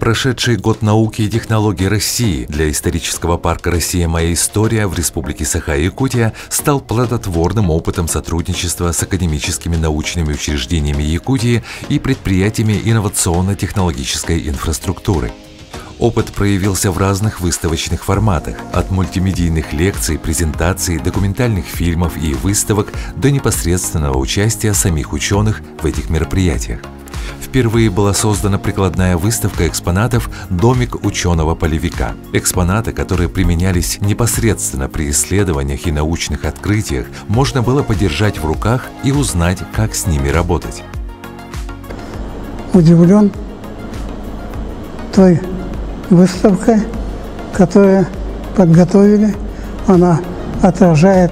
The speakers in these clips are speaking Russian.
Прошедший год науки и технологий России для исторического парка «Россия. Моя история» в Республике Саха-Якутия стал плодотворным опытом сотрудничества с академическими научными учреждениями Якутии и предприятиями инновационно-технологической инфраструктуры. Опыт проявился в разных выставочных форматах, от мультимедийных лекций, презентаций, документальных фильмов и выставок до непосредственного участия самих ученых в этих мероприятиях. Впервые была создана прикладная выставка экспонатов «Домик ученого-полевика». Экспонаты, которые применялись непосредственно при исследованиях и научных открытиях, можно было подержать в руках и узнать, как с ними работать. Удивлен той выставкой, которую подготовили. Она отражает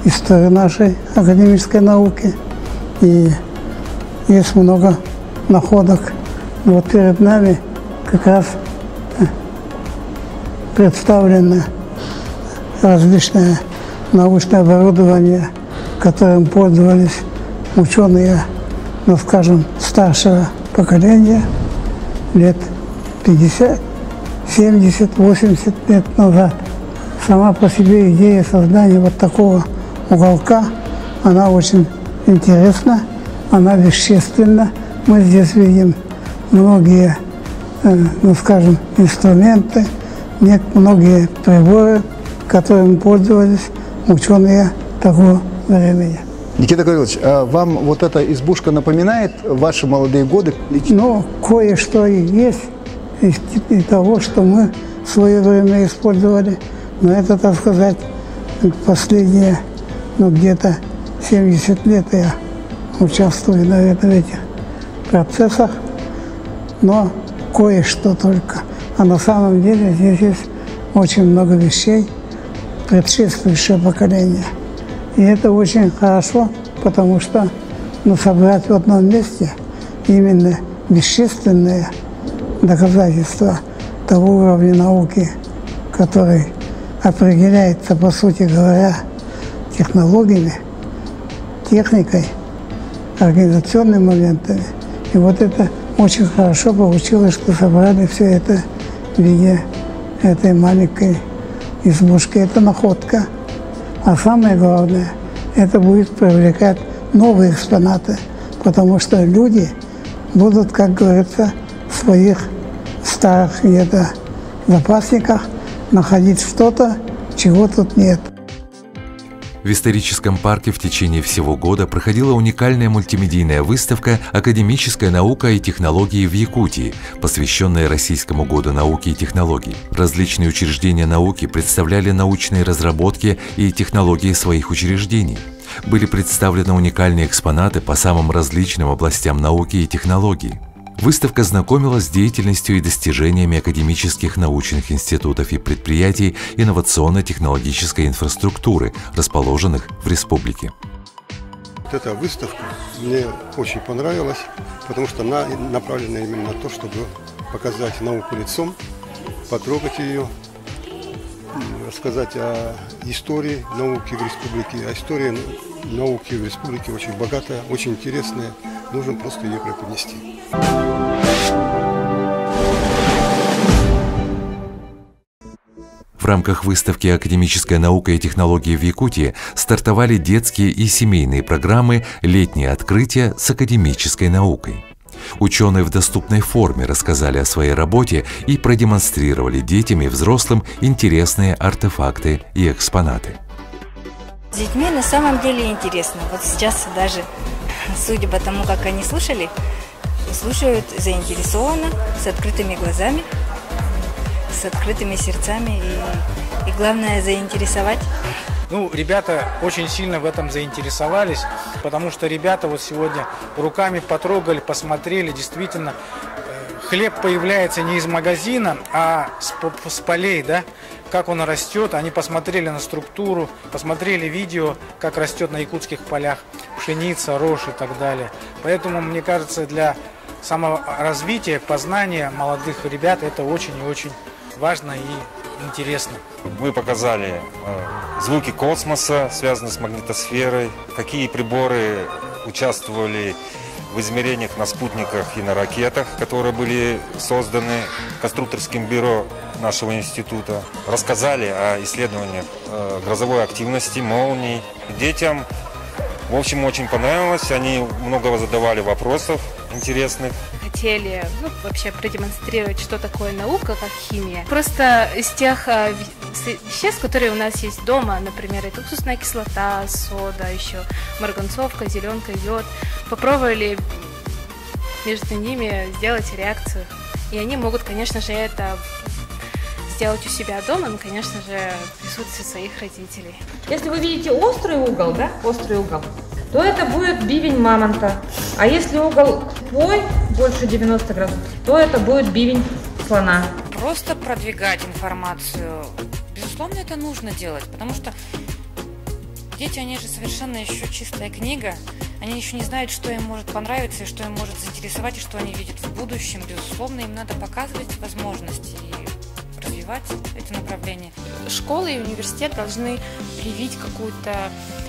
историю нашей академической науки. И есть много находок. Вот перед нами как раз представлено различное научное оборудование, которым пользовались ученые, ну, скажем, старшего поколения лет 50, 70, 80 лет назад. Сама по себе идея создания вот такого уголка, она очень интересна, она вещественна. Мы здесь видим многие, ну, скажем, инструменты, многие приборы, которыми пользовались ученые того времени. Никита Гаврилович, а вам вот эта избушка напоминает ваши молодые годы? Ну, кое-что и есть из того, что мы в свое время использовали. Но это, так сказать, последние, ну, где-то 70 лет я участвую, наверное, в этих процессах. Но кое-что только. А на самом деле здесь есть очень много вещей, предшествующее поколение. И это очень хорошо, потому что, ну, собрать в одном месте именно вещественные доказательства того уровня науки, который определяется, по сути говоря, технологиями, техникой, организационными моментами. И вот это очень хорошо получилось, что собрали все это в виде этой маленькой избушки. Это находка. А самое главное, это будет привлекать новые экспонаты, потому что люди будут, как говорится, в своих старых где-то запасниках находить что-то, чего тут нет. В историческом парке в течение всего года проходила уникальная мультимедийная выставка «Академическая наука и технологии в Якутии», посвященная Российскому году науки и технологий. Различные учреждения науки представляли научные разработки и технологии своих учреждений. Были представлены уникальные экспонаты по самым различным областям науки и технологий. Выставка знакомила с деятельностью и достижениями академических научных институтов и предприятий инновационно-технологической инфраструктуры, расположенных в республике. Вот эта выставка мне очень понравилась, потому что она направлена именно на то, чтобы показать науку лицом, потрогать ее, рассказать о истории науки в республике. А история науки в республике очень богатая, очень интересная. Нужно просто ее преподнести. В рамках выставки «Академическая наука и технологии в Якутии» стартовали детские и семейные программы «Летние открытия с академической наукой». Ученые в доступной форме рассказали о своей работе и продемонстрировали детям и взрослым интересные артефакты и экспонаты. С детьми на самом деле интересно. Вот сейчас даже, судя по тому, как они слушают заинтересованно, с открытыми глазами, с открытыми сердцами и главное заинтересовать. Ну, ребята очень сильно в этом заинтересовались, потому что ребята вот сегодня руками потрогали, посмотрели, действительно, хлеб появляется не из магазина, а с полей, да, как он растет. Они посмотрели на структуру, посмотрели видео, как растет на якутских полях пшеница, рожь и так далее. Поэтому, мне кажется, для саморазвития, познания молодых ребят это очень и очень важно и интересно. Мы показали звуки космоса, связанные с магнитосферой, какие приборы участвовали в измерениях на спутниках и на ракетах, которые были созданы конструкторским бюро нашего института. Рассказали о исследованиях грозовой активности, молний. Детям, в общем, очень понравилось. Они много задавали вопросов интересных. Хотели вообще продемонстрировать, что такое наука, как химия. Просто из тех веществ, которые у нас есть дома, например, это уксусная кислота, сода, еще марганцовка, зеленка, йод, попробовали между ними сделать реакцию. И они могут, конечно же, это сделать у себя дома, но, конечно же, в присутствии своих родителей. Если вы видите острый угол, острый угол, то это будет бивень мамонта. А если угол твой, больше 90 градусов, то это будет бивень слона. Просто продвигать информацию, безусловно, это нужно делать, потому что дети, они же совершенно еще чистая книга, они еще не знают, что им может понравиться, и что им может заинтересовать, и что они видят в будущем. Безусловно, им надо показывать возможности и развивать эти направления. Школы и университет должны привить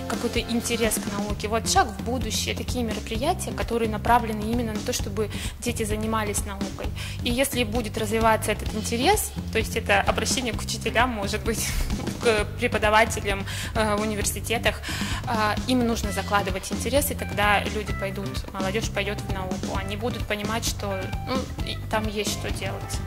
какой-то интерес к науке. Вот шаг в будущее, такие мероприятия, которые направлены именно на то, чтобы дети занимались наукой. И если будет развиваться этот интерес, то есть это обращение к учителям, может быть, к преподавателям в университетах, им нужно закладывать интерес, и тогда люди пойдут, молодежь пойдет в науку. Они будут понимать, что там есть что делать.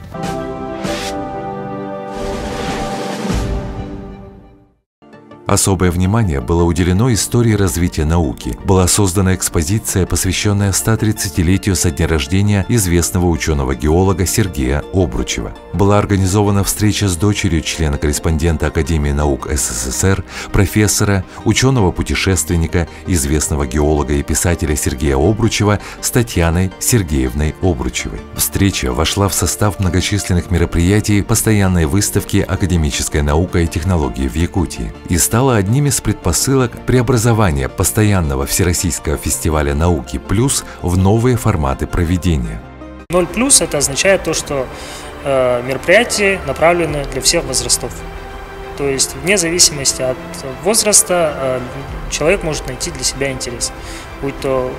Особое внимание было уделено истории развития науки. Была создана экспозиция, посвященная 130-летию со дня рождения известного ученого-геолога Сергея Обручева. Была организована встреча с дочерью члена-корреспондента Академии наук СССР, профессора, ученого-путешественника, известного геолога и писателя Сергея Обручева с Татьяной Сергеевной Обручевой. Встреча вошла в состав многочисленных мероприятий постоянной выставки «Академическая наука и технологии в Якутии» и стала одним из предпосылок преобразования постоянного Всероссийского фестиваля науки «Плюс» в новые форматы проведения. 0+ это означает то, что мероприятия направлены для всех возрастов. То есть вне зависимости от возраста человек может найти для себя интерес. Будь то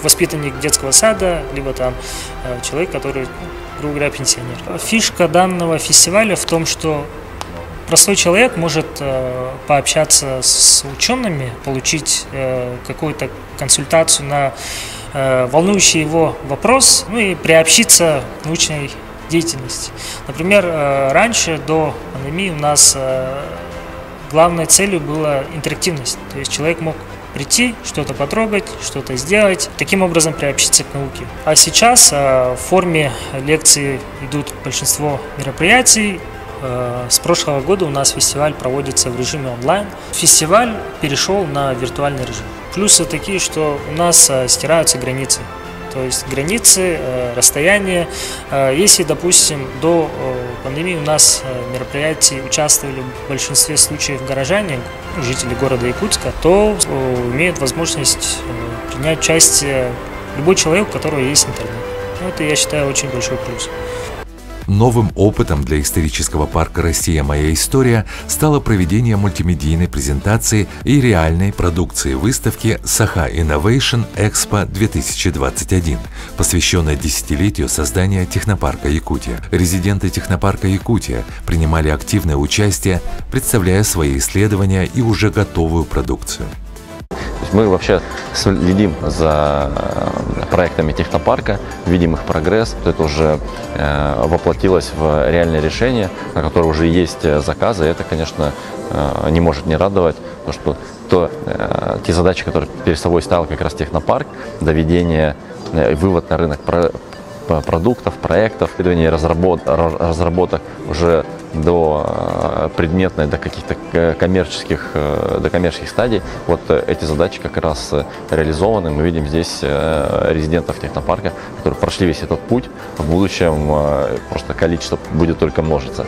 воспитанник детского сада, либо там человек, который, грубо говоря, пенсионер. Фишка данного фестиваля в том, что простой человек может пообщаться с учеными, получить какую-то консультацию на волнующий его вопрос, и приобщиться к научной деятельности. Например, раньше, до пандемии, у нас главной целью была интерактивность. То есть человек мог прийти, что-то потрогать, что-то сделать, таким образом приобщиться к науке. А сейчас в форме лекций идут большинство мероприятий. С прошлого года у нас фестиваль проводится в режиме онлайн. Фестиваль перешел на виртуальный режим. Плюсы такие, что у нас стираются границы. То есть границы, расстояния. Если, допустим, до пандемии у нас мероприятия участвовали в большинстве случаев горожане, жители города Якутска, то имеет возможность принять участие любой человек, у которого есть интернет. Это, я считаю, очень большой плюс. Новым опытом для исторического парка «Россия. Моя история» стало проведение мультимедийной презентации и реальной продукции выставки «Саха Innovation Expo 2021», посвященной десятилетию создания технопарка Якутия. Резиденты технопарка Якутия принимали активное участие, представляя свои исследования и уже готовую продукцию. Мы вообще следим за проектами технопарка, видим их прогресс. Это уже воплотилось в реальное решение, на которое уже есть заказы. И это, конечно, не может не радовать, потому что те задачи, которые перед собой ставил как раз технопарк, доведение, вывод на рынок продуктов, проектов, исследований, разработок уже до предметной, до каких-то коммерческих стадий. Вот эти задачи как раз реализованы. Мы видим здесь резидентов технопарка, которые прошли весь этот путь. В будущем просто количество будет только множиться.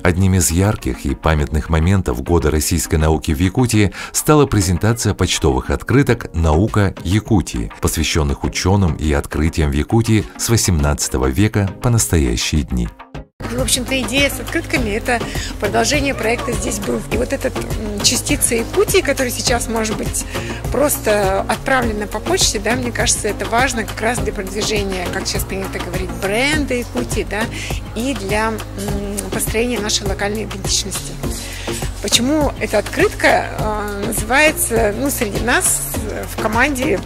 Одним из ярких и памятных моментов года российской науки в Якутии стала презентация почтовых открыток «Наука Якутии», посвященных ученым и открытиям в Якутии с XVIII века по настоящие дни. И, в общем-то, идея с открытками – это продолжение проекта «Здесь был». И вот эта частица Якутии, которая сейчас, может быть, просто отправлена по почте, да, мне кажется, это важно как раз для продвижения, как сейчас принято говорить, бренда Якутии, да, и для построения нашей локальной идентичности. Почему эта открытка называется, среди нас в команде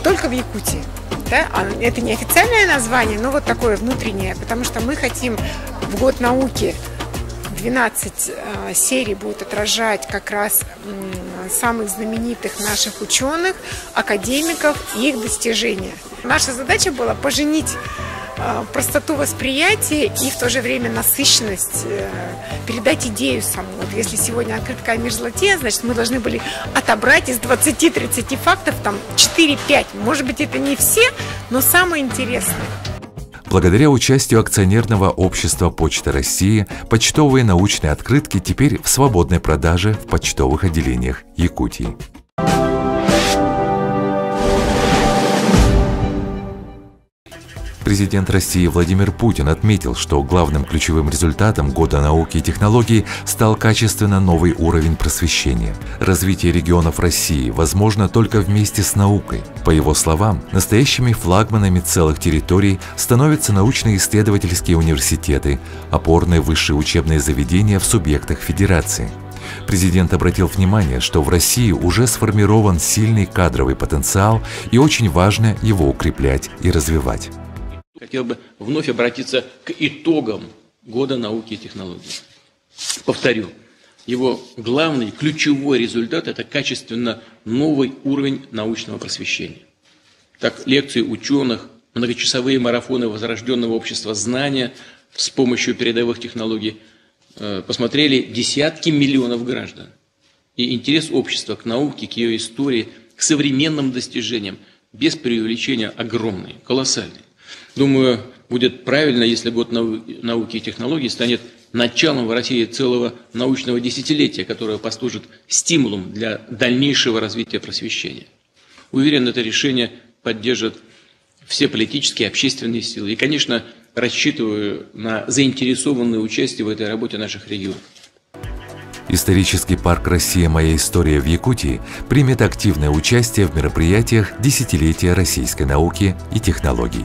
«Только в Якутии». Да? Это не официальное название, но вот такое внутреннее, потому что мы хотим в год науки 12 серий будут отражать как раз самых знаменитых наших ученых, академиков и их достижения. Наша задача была поженить простоту восприятия и в то же время насыщенность, передать идею саму. Вот если сегодня открытка о мерзлоте, значит, мы должны были отобрать из 20-30 фактов там 4-5. Может быть, это не все, но самое интересное. Благодаря участию акционерного общества «Почта России» почтовые научные открытки теперь в свободной продаже в почтовых отделениях Якутии. Президент России Владимир Путин отметил, что главным ключевым результатом Года науки и технологий стал качественно новый уровень просвещения. Развитие регионов России возможно только вместе с наукой. По его словам, настоящими флагманами целых территорий становятся научно-исследовательские университеты, опорные высшие учебные заведения в субъектах федерации. Президент обратил внимание, что в России уже сформирован сильный кадровый потенциал и очень важно его укреплять и развивать. Хотел бы вновь обратиться к итогам Года науки и технологий. Повторю, его главный, ключевой результат – это качественно новый уровень научного просвещения. Так, лекции ученых, многочасовые марафоны возрожденного общества знания с помощью передовых технологий посмотрели десятки миллионов граждан. И интерес общества к науке, к ее истории, к современным достижениям без преувеличения огромный, колоссальный. Думаю, будет правильно, если Год науки и технологий станет началом в России целого научного десятилетия, которое послужит стимулом для дальнейшего развития просвещения. Уверен, это решение поддержат все политические и общественные силы. И, конечно, рассчитываю на заинтересованное участие в этой работе наших регионов. Исторический парк «Россия. Моя история» в Якутии примет активное участие в мероприятиях десятилетия российской науки и технологий.